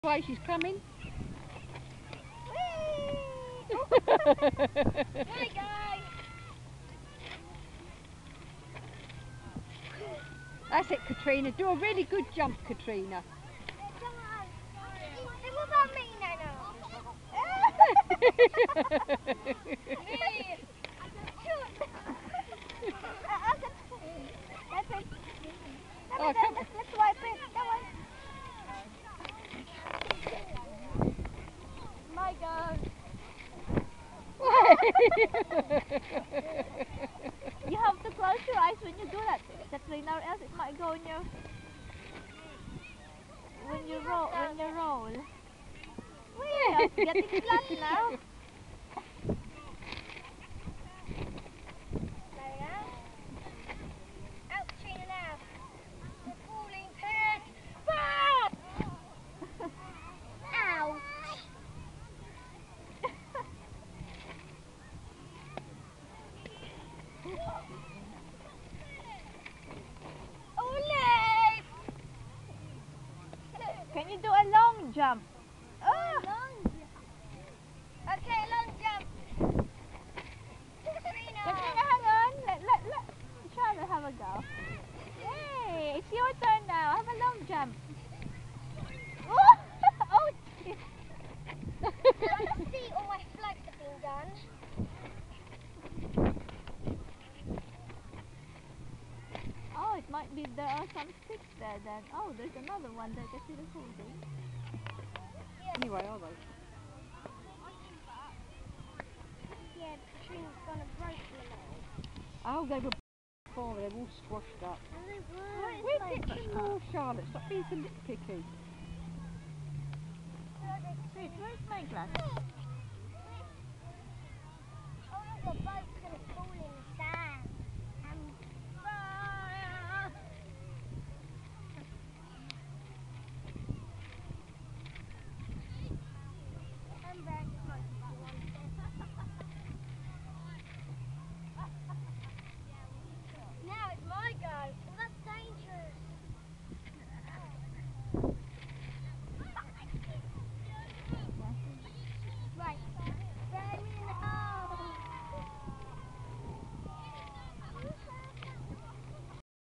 Why she's coming? Hi guys! That's it, Katrina. Do a really good jump, Katrina. What about me, Nana? Oh, come on. Let's wipe it. That one. My God. You have to close your eyes when you do that, Katrina, or else it might go in your when you roll. Wait, it's getting flat now. Out, Katrina, now. You're falling pit. Ow. Ole! Can you do a long jump? Oh. Okay, long jump. Katrina, hang on. Let Charlotte have a go. Yay! It's your turn now. Have a long jump. Oh, dear. Let's see all my flags have been done. Oh, it might be there are some sticks there then. Oh, there's another one that I see the holding. Anyway, are they? Yeah, Katrina's gonna break them. Oh, they were before. They're all squashed up. And they were. Where's it more, Charlotte? Stop being so nitpicky. Where's my glass? Oh, look, a boat.